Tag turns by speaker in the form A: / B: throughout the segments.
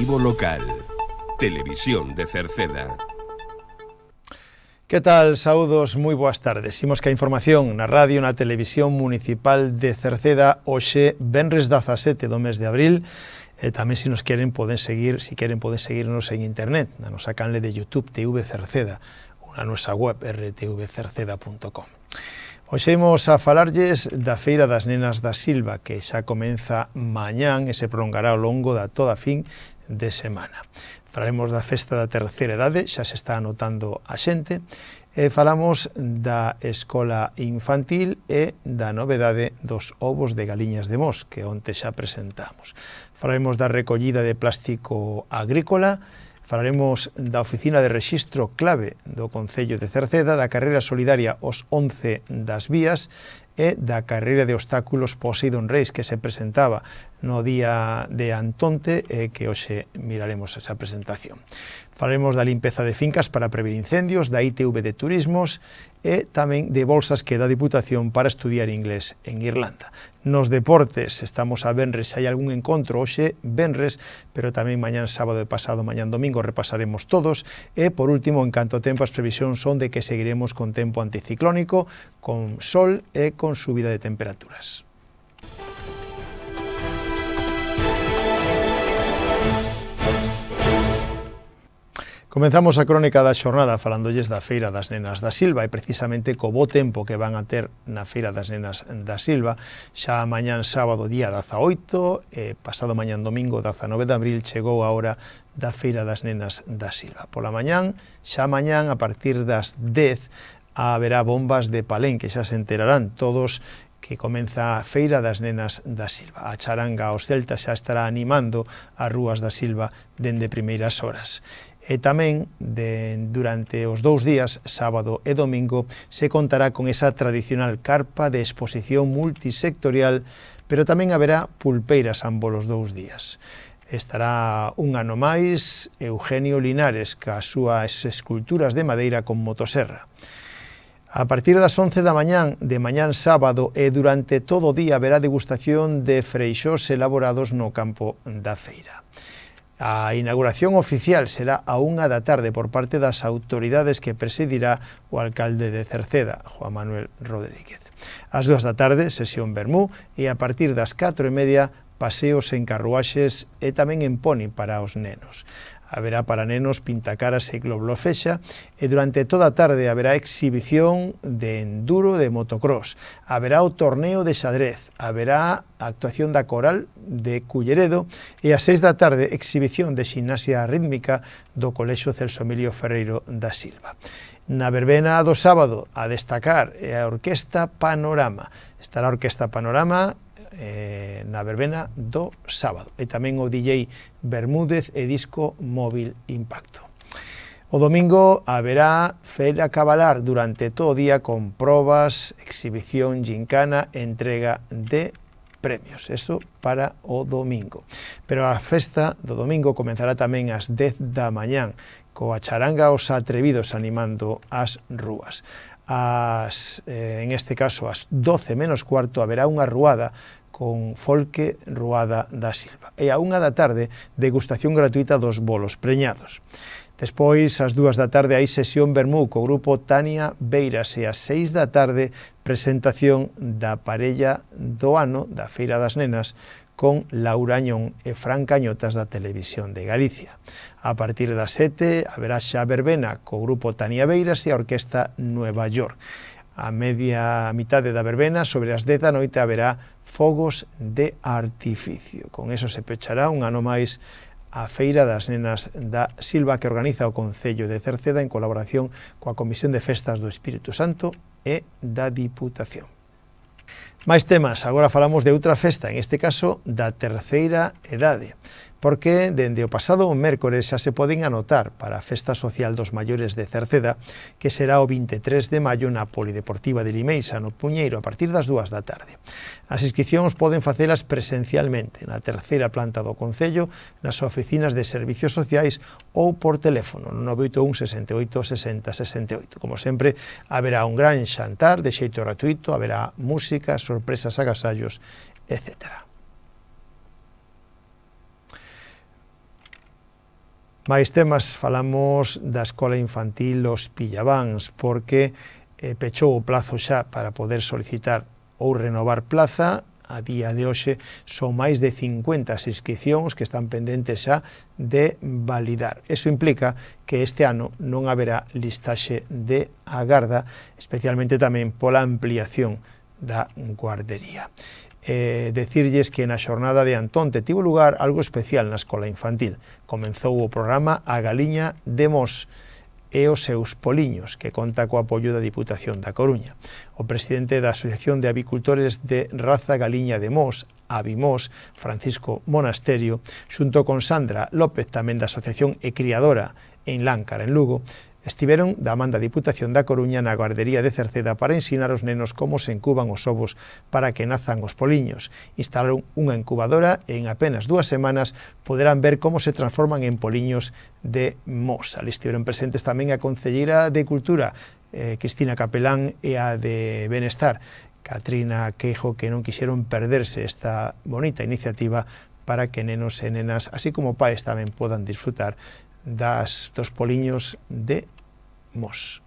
A: Informativo local. Televisión de Cerceda.
B: Que tal? Saúdos, moi boas tardes. Imos que a información na radio, na televisión municipal de Cerceda, hoxe, venres 17 do mes de abril, e tamén se nos queren poden seguirnos en internet, na nosa canle de YouTube TV Cerceda, ou na nosa web rtvcerceda.com. Hoxe imos a falarlles da Feira das Nenas da Silva, que xa comeza mañán e se prolongará ao longo da toda fin de semana. Falaremos da festa da terceira idade, xa se está anotando a xente, e falamos da escola infantil e da novedade dos ovos de galiñas de Mos, que onte xa presentamos. Falaremos da recollida de plástico agrícola, falaremos da oficina de rexistro clave do Concello de Cerceda, da carreira solidaria Os 11 das Vías e da carreira de obstáculos Poseidon Reis, que se presentaba no día de Antonte e que hoxe miraremos esa presentación. Falaremos da limpeza de fincas para prevenir incendios, da ITV de turismos e tamén de bolsas que dá a Diputación para estudiar inglés en Irlanda. Nos deportes estamos a venres, se hai algún encontro hoxe venres, pero tamén mañán sábado e pasado mañán domingo repasaremos todos e por último, en canto ao tempo, as previsións son de que seguiremos con tempo anticiclónico, con sol e con subida de temperaturas. Comenzamos a crónica da xornada falandolles da Feira das Nenas da Silva e precisamente co bo tempo que van a ter na Feira das Nenas da Silva, xa mañán sábado día 18 e pasado mañán domingo 19 de abril chegou a hora da Feira das Nenas da Silva. Pola mañán, xa mañán a partir das 10 haberá bombas de palenque, xa se enterarán todos que comeza a Feira das Nenas da Silva. A charanga aos celtas xa estará animando as rúas da Silva dende primeiras horas. E tamén, durante os 2 días, sábado e domingo, se contará con esa tradicional carpa de exposición multisectorial, pero tamén haberá pulpeiras ambos os 2 días. Estará un ano máis Eugenio Linares, cas súas esculturas de madeira con motosserra. A partir das 11 da mañán, de mañán sábado e durante todo o día haberá degustación de freixós elaborados no campo da feira. A inauguración oficial será a 1 da tarde por parte das autoridades que presidirá o alcalde de Cerceda, Juan Manuel Rodríguez. Ás 2 da tarde, sesión vermú, e a partir das 4:30, paseos en carruaxes e tamén en poni para os nenos. Haberá para nenos pintacaras e globofexa e durante toda a tarde haberá exhibición de enduro de motocross, haberá o torneo de xadrez, haberá a actuación da coral de Culleredo e ás 6 da tarde exhibición de ximnasia rítmica do Colexio Celso Emilio Ferreiro da Silva. Na verbena do sábado a destacar é a Orquesta Panorama. Estará a Orquesta Panorama na verbena do sábado e tamén o DJ Bermúdez e disco Móvil Impacto. O domingo haberá feira cabalar durante todo o día con probas, exhibición, gincana e entrega de premios. Eso para o domingo. Pero a festa do domingo comenzará tamén ás 10 da mañán coa charanga Os Atrevidos animando as rúas. En este caso, ás 12 menos cuarto, haberá unha ruada con Folque Ruada da Silva. E a 1 da tarde, degustación gratuita dos bolos preñados. Despois, ás 2 da tarde, hai sesión vermú co grupo Tania Beiras e ás 6 da tarde, presentación da parella do ano da Feira das Nenas con Laura Añón e Fran Cañotas da Televisión de Galicia. A partir das 7 haberá xa verbena co grupo Tania Beiras e a Orquesta Nueva York. A mitade da verbena, sobre as 10 da noite, haberá fogos de artificio. Con eso se pechará un ano máis a Feira das Nenas da Silva que organiza o Concello de Cerceda en colaboración coa Comisión de Festas do Espírito Santo e da Diputación. Máis temas, agora falamos de outra festa, en este caso da terceira idade, porque dende o pasado mércores xa se poden anotar para a Festa Social dos Maiores de Cerceda, que será o 23 de maio na Polideportiva de Limeixa, no Puñeiro, a partir das 2 da tarde. As inscripcións poden facelas presencialmente na terceira planta do Concello, nas oficinas de Servicios Sociais ou por teléfono, no 981 68 60 68. Como sempre, haberá un gran xantar de xeito gratuito, haberá música, sorpresas, agasallos, etc. Máis temas, falamos da Escola Infantil Os Pillabáns, porque pechou o plazo xa para poder solicitar ou renovar plaza. A día de hoxe son máis de 50 inscripcións que están pendentes xa de validar. Eso implica que este ano non haberá listaxe de agarda, especialmente tamén pola ampliación da guardería. Decirlles que na xornada de Antonte tivo lugar algo especial na escola infantil. Comenzou o programa A Galiña de Mos e os seus poliños, que conta co apoio da Diputación da Coruña. O presidente da Asociación de Avicultores de Raza Galiña de Mos, Avimos, Francisco Monasterio, xunto con Sandra López, tamén da Asociación e Criadora en Láncara, en Lugo, estiveron da man da Diputación da Coruña na guardería de Cerceda para ensinar aos nenos como se incuban os ovos para que nazan os poliños. Instalaron unha incubadora e en apenas 2 semanas poderán ver como se transforman en poliños de mos. Ali estiveron presentes tamén a concelleira de Cultura, Cristina Capelán, e a de Benestar, Catrina Queijo, que non quixeron perderse esta bonita iniciativa para que nenos e nenas, así como pais, tamén podan disfrutar dos poliños de mos.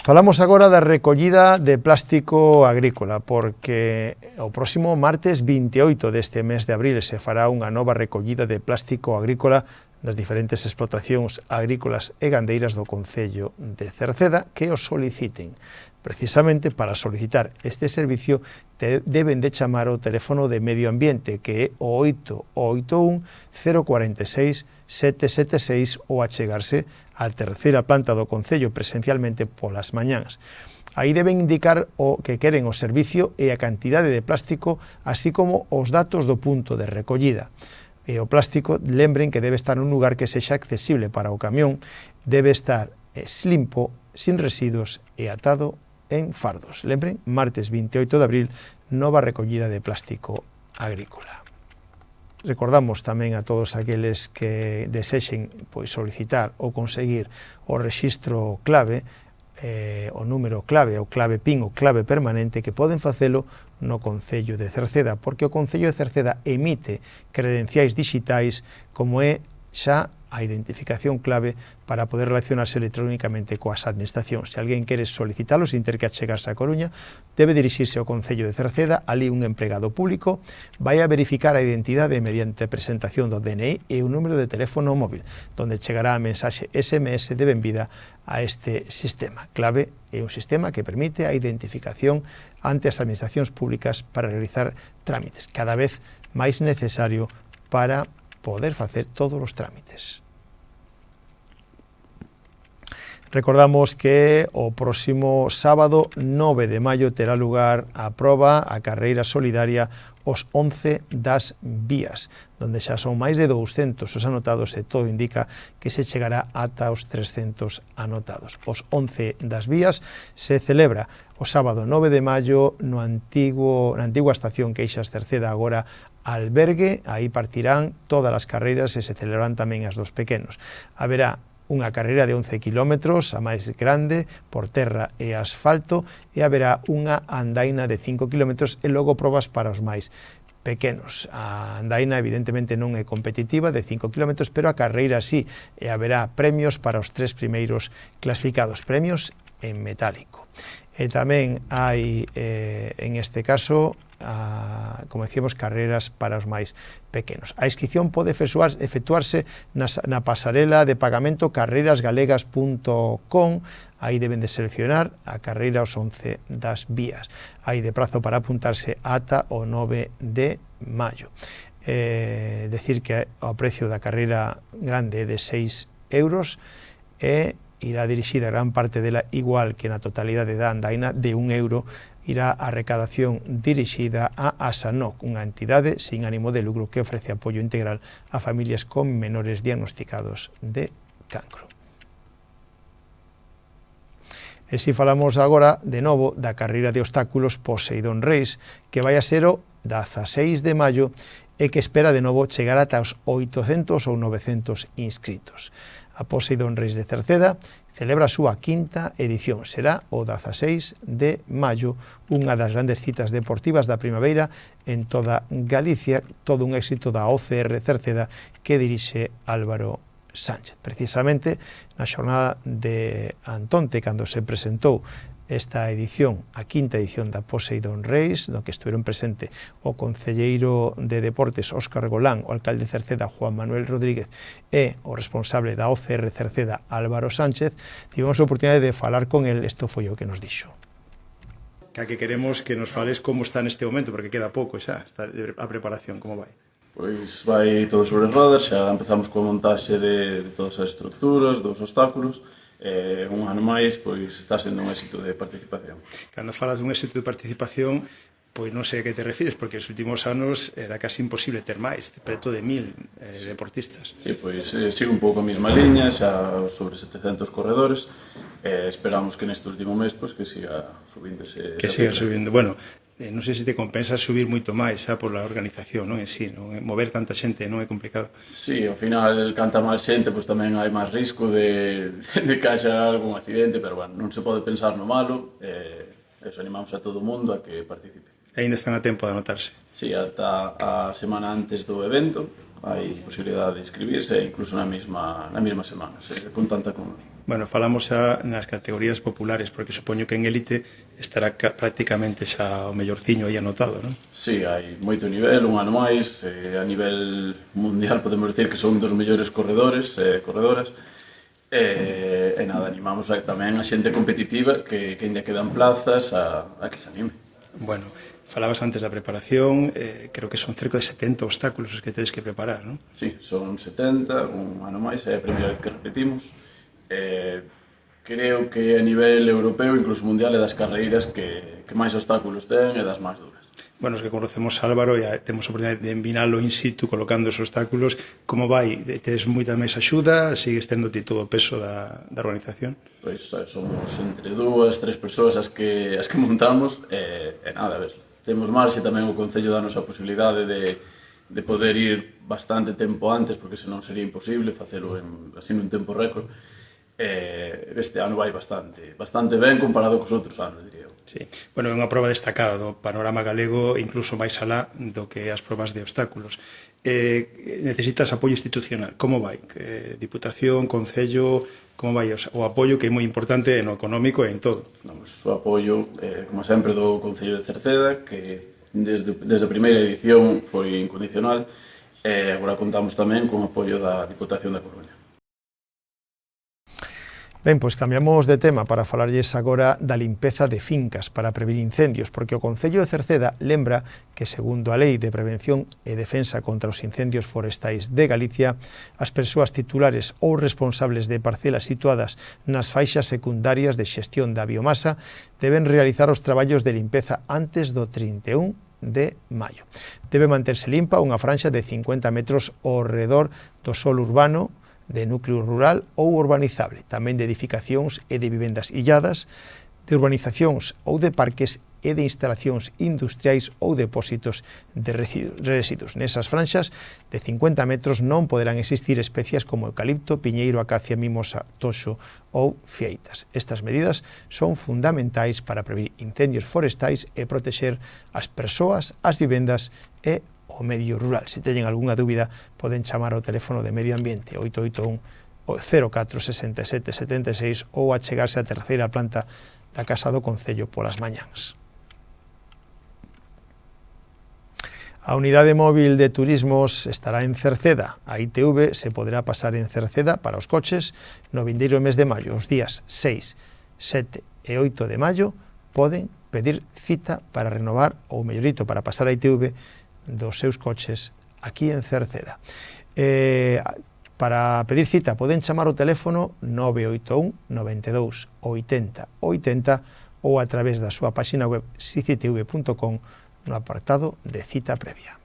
B: Falamos agora da recollida de plástico agrícola, porque o próximo martes 28 deste mes de abril se fará unha nova recollida de plástico agrícola nas diferentes explotacións agrícolas e gandeiras do concello de Cerceda que o soliciten. Precisamente para solicitar este servicio deben de chamar o teléfono de Medio Ambiente, que é o 881 046 776, ou achegarse á terceira planta do concello presencialmente polas mañáns. Aí deben indicar o que queren o servicio e a cantidade de plástico, así como os datos do punto de recollida. E o plástico, lembren que debe estar nun lugar que sexa accesible para o camión, debe estar limpo, sin residuos e atado en fardos. Lembren, martes 28 de abril, nova recollida de plástico agrícola. Recordamos tamén a todos aqueles que desexen solicitar ou conseguir o rexistro clave, o número clave, o clave PIN, o clave permanente, que poden facelo no Concello de Cerceda, porque o Concello de Cerceda emite credenciais digitais como é xa a identificación clave para poder relacionarse electrónicamente coas administracións. Se alguén quere solicitalo sin ter que achegarse a Coruña, debe dirixirse ao Concello de Cerceda. Ali un empregado público vai a verificar a identidade mediante presentación do DNI e un número de teléfono móvil, donde chegará a mensaxe SMS de benvida a este sistema. Clave é un sistema que permite a identificación ante as administracións públicas para realizar trámites, cada vez máis necesario para poder facer todos os trámites. Recordamos que o próximo sábado 9 de maio terá lugar a proba, a carreira solidaria os 11 das vías, donde xa son máis de 200 os anotados e todo indica que se chegará ata os 300 anotados. Os 11 das vías se celebra o sábado 9 de maio na antigua estación Queixas Cerceda, agora albergue. Aí partirán todas as carreiras e se celebrarán tamén as dos pequenos. Haberá unha carreira de 11 kilómetros, a máis grande, por terra e asfalto, e haberá unha andaina de 5 kilómetros e logo probas para os máis pequenos. A andaina evidentemente non é competitiva, de 5 kilómetros, pero a carreira sí, e haberá premios para os 3 primeiros clasificados, premios en metálico. E tamén hai, en este caso, como decíamos, carreras para os máis pequenos. A inscripción pode efectuarse na pasarela de pagamento carreirasgalegas.com. Aí deben de seleccionar a carreira aos 11 das vías. Hai de prazo para apuntarse ata o 9 de maio. Decir que o precio da carreira grande é de 6 euros e irá dirixida gran parte dela, igual que na totalidade da andaina, de 1 euro, irá a recadación dirixida a ASANOC, unha entidade sin ánimo de lucro que ofrece apoio integral a familias con menores diagnosticados de cancro. E si falamos agora, de novo, da carreira de obstáculos Poseidón Reis, que vai a ser o 16 de maio e que espera de novo chegar ata os 800 ou 900 inscritos. A Poseidón Reis de Cerceda celebra a súa quinta edición. Será o 16 de maio, unha das grandes citas deportivas da primavera en toda Galicia, todo un éxito da OCR Cerceda que dirixe Álvaro Sánchez. Precisamente na xornada de Antonte, cando se presentou esta edición, a quinta edición da Poseidon Race, no que estiveron presente o concelleiro de Deportes Óscar Golán, o alcalde de Cerceda Juan Manuel Rodríguez e o responsable da OCR Cerceda Álvaro Sánchez, tivemos a oportunidade de falar con el. Isto foi o que nos dixo. Que queremos que nos fales como está neste momento, porque queda pouco xa, está a preparación, como vai?
C: Pois vai todo sobre as rodas, xa empezamos coa montaxe de todas as estructuras, dos obstáculos, un ano máis, pois está sendo un éxito de participación.
B: Cando falas dun éxito de participación, pois non sei a que te refires, porque os últimos anos era casi imposible ter máis, preto de 1000 deportistas.
C: Sí, pois sigo un pouco a mesma liña, xa sobre 700 corredores, esperamos que neste último mes pois que siga subindo
B: que siga subindo. Bueno, non sei se te compensa subir moito máis xa por la organización, non en sí, non? Mover tanta xente non é complicado.
C: Sí, ao final, canta máis xente, pois tamén hai máis risco de que haxa algún accidente, pero bueno, non se pode pensar no malo, eso animamos a todo o mundo a que participe.
B: Ainda están a tempo de anotarse?
C: Sí, ata a semana antes do evento hai posibilidade de inscribirse, incluso na mesma semana, se contacta con nos.
B: Bueno, falamos xa nas categorías populares, porque supoño que en élite estará prácticamente xa o mellorciño aí anotado, non?
C: Sí, hai moito nivel, un ano máis, a nivel mundial podemos decir que son dos mellores corredores, corredoras, e nada, animamos tamén a xente competitiva que ainda quedan plazas a que se anime.
B: Bueno, falabas antes da preparación, creo que son cerca de 70 obstáculos os que tedes que preparar, non?
C: Sí, son 70, un ano máis, é a primeira vez que repetimos. Creo que a nivel europeo, incluso mundial, é das carreiras que máis obstáculos ten e das máis duras.
B: Bueno, os que conocemos a Álvaro e temos a oportunidade de envinalo in situ colocando os obstáculos, como vai? Tes moita máis axuda? Sigues tendo ti todo o peso da organización?
C: Pois somos entre 2, 3 persoas as que montamos e nada, a ver, temos marxe tamén o Concello danos a posibilidade de poder ir bastante tempo antes, porque senón sería imposible facelo así nun tempo récord. Este ano vai bastante ben comparado cos outros anos, diría eu.
B: Sí. Bueno, é unha proba destacada do panorama galego, incluso máis alá do que as probas de obstáculos. Necesitas apoio institucional. Como vai? Diputación, Concello, como vai o apoio, que é moi importante no económico e en todo?
C: O apoio, como sempre, do Concello de Cerceda, que desde a primeira edición foi incondicional, e agora contamos tamén con o apoio da Diputación da Coruña.
B: Ben, pois cambiamos de tema para falarlles agora da limpeza de fincas para prevenir incendios, porque o Concello de Cerceda lembra que, segundo a Lei de Prevención e Defensa contra os Incendios Forestais de Galicia, as persoas titulares ou responsables de parcelas situadas nas faixas secundarias de xestión da biomasa deben realizar os traballos de limpeza antes do 31 de maio. Debe manterse limpa unha franxa de 50 metros ao redor do solo urbano, de núcleo rural ou urbanizable, tamén de edificacións e de vivendas illadas, de urbanizacións ou de parques e de instalacións industriais ou depósitos de residuos. Nesas franxas de 50 metros non poderán existir especies como eucalipto, piñeiro, acacia, mimosa, toxo ou fieitas. Estas medidas son fundamentais para prevenir incendios forestais e protexer as persoas, as vivendas e o medio rural. Se teñen algunha dúbida, poden chamar ao teléfono de Medio Ambiente 881 04 67 76 ou achegarse á terceira planta da Casa do Concello polas mañáns. A unidade móvil de turismos estará en Cerceda. A ITV se poderá pasar en Cerceda para os coches no vindeiro mes de maio. Os días 6, 7 e 8 de maio poden pedir cita para renovar ou mellorito para pasar a ITV dos seus coches aquí en Cerceda. Para pedir cita poden chamar o teléfono 981 92 80 80 ou a través da súa página web sicitv.com no apartado de cita previa.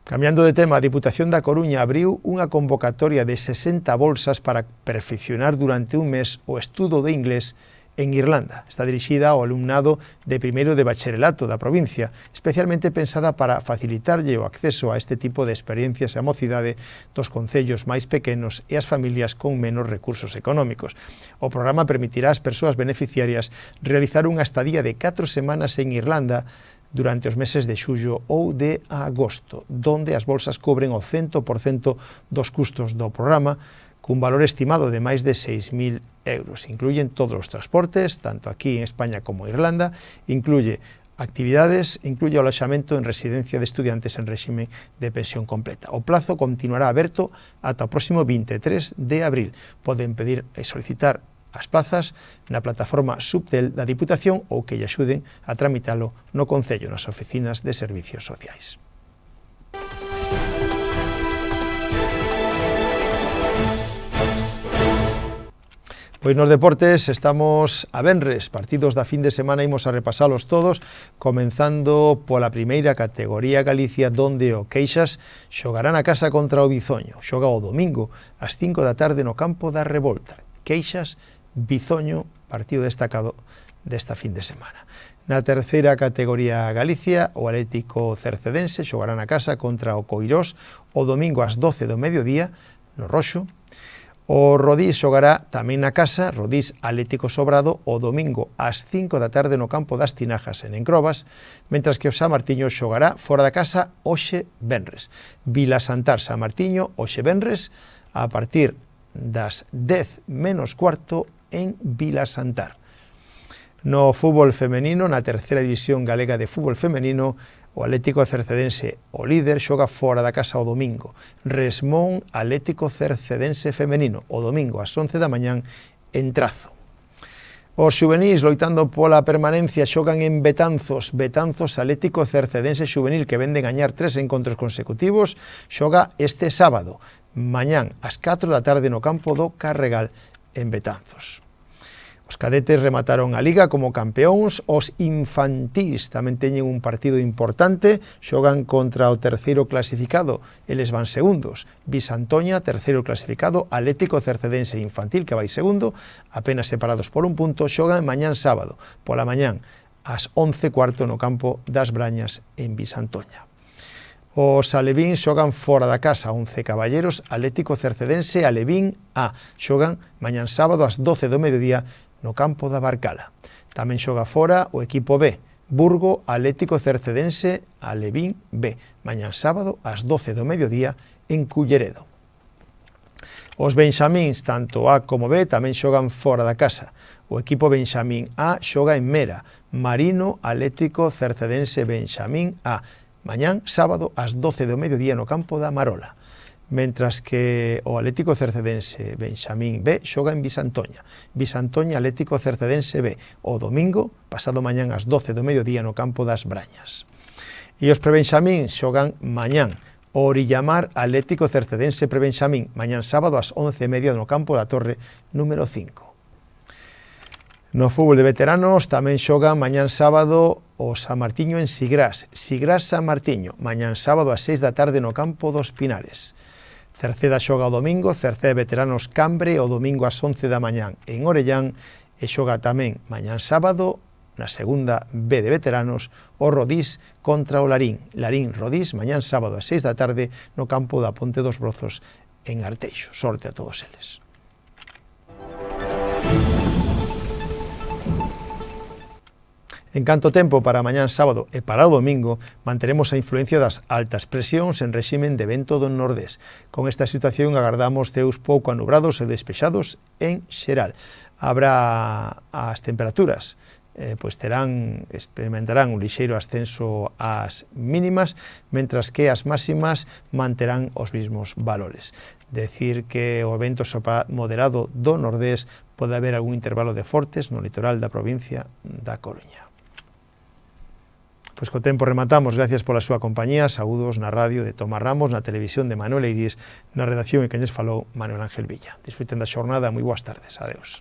B: Cambiando de tema, a Diputación da Coruña abriu unha convocatoria de 60 bolsas para perfeccionar durante un mes o estudo de inglés en Irlanda. Está dirixida ao alumnado de primeiro de bacharelato da provincia, especialmente pensada para facilitarlle o acceso a este tipo de experiencias e a mocidade dos concellos máis pequenos e as familias con menos recursos económicos. O programa permitirá ás persoas beneficiarias realizar unha estadía de 4 semanas en Irlanda durante os meses de xullo ou de agosto, donde as bolsas cobren o 100% dos custos do programa, cun valor estimado de máis de 6.000 euros. Incluyen todos os transportes, tanto aquí en España como en Irlanda, incluye actividades, incluye o aloxamento en residencia de estudiantes en réxime de pensión completa. O plazo continuará aberto ata o próximo 23 de abril. Poden pedir e solicitar as plazas na plataforma Subtel da Diputación ou que lle axuden a tramitalo no Concello, nas oficinas de servicios sociais. Pois nos deportes estamos a venres, partidos da fin de semana, imos a repasalos todos, comenzando pola primeira categoría Galicia, donde o Queixas xogará na casa contra o Bizoño. Xoga o domingo ás 5 da tarde no campo da Revolta. Queixas, Bizoño, partido destacado desta fin de semana. Na terceira categoría Galicia, o Atlético Cercedense xogará na casa contra o Coirós o domingo ás 12 do mediodía, no Roxo. O Rodís xogará tamén na casa, Rodís Atlético Sobrado, o domingo ás 5 da tarde no campo das Tinajas en Encrobas, mentras que o San Martiño xogará fora da casa hoxe venres. Vilasantar San Martiño hoxe venres a partir das 10 menos cuarto en Vilasantar. No fútbol femenino, na terceira división galega de fútbol femenino, o Atlético Cercedense, o líder, xoga fora da casa o domingo. Resmón Atlético Cercedense femenino, o domingo ás 11 da mañán en Trazo. Os xuvenís loitando pola permanencia xogan en Betanzos. Betanzos Atlético Cercedense xuvenil, que vende gañar 3 encontros consecutivos, xoga este sábado, mañán ás 4 da tarde no campo do Carregal en Betanzos. Os cadetes remataron a Liga como campeóns, os infantís tamén teñen un partido importante, xogan contra o terceiro clasificado, eles van segundos. Bisantoña, terceiro clasificado, Atlético Cercedense infantil, que vai segundo, apenas separados por un punto, xogan mañán sábado, pola mañán, ás 11:15 no campo das Brañas en Bisantoña. Os alevíns xogan fora da casa, 11 caballeros, Atlético Cercedense, Alevín A, xogan mañán sábado ás 12 do mediodía no campo da Barcala. Tamén xoga fora o equipo B, Burgo Atlético Cercedense, Alevín B, mañán sábado ás 12 do mediodía en Culleredo. Os benxamíns, tanto A como B, tamén xogan fora da casa. O equipo benxamín A xoga en Mera, Marino Atlético Cercedense Benxamín A, mañán sábado ás 12 do mediodía no campo da Marola. Mentras que o Atlético Cercedense Benxamín B xoga en Bisantoña. Bisantoña Atlético Cercedense B, o domingo, pasado mañán ás 12 do mediodía no campo das Brañas. E os prebenxamín xogan mañán. O Orillamar Atlético Cercedense Prebenxamín, mañán sábado ás 11:30 no campo da Torre número 5. No fútbol de veteranos tamén xogan mañán sábado o San Martiño en Sigrás. Sigrás San Martiño, mañán sábado ás 6 da tarde no campo dos Pinares. Cerceda xoga o domingo, Cerceda Veteranos Cambre o domingo ás 11 da mañán en Orellán, e xoga tamén mañán sábado na segunda B de veteranos o Rodís contra o Larín. Larín Rodís mañán sábado ás 6 da tarde no campo da Ponte dos Brozos en Arteixo. Sorte a todos eles. En canto tempo para mañán sábado e para o domingo, manteremos a influencia das altas presións en réximen de vento do nordés. Con esta situación agardamos ceus pouco anubrados e despexados en xeral. Habrá as temperaturas, experimentarán un lixeiro ascenso ás mínimas, mentras que as máximas manterán os mesmos valores. Decir que o vento sopra moderado do nordés, pode haber algún intervalo de fortes no litoral da provincia da Coruña. Pois co tempo rematamos, gracias pola súa compañía, saúdos na radio de Tomás Ramos, na televisión de Manuel Eiris, na redacción e quen lles falou Manuel Ángel Villa. Disfruten da xornada, moi boas tardes, adeus.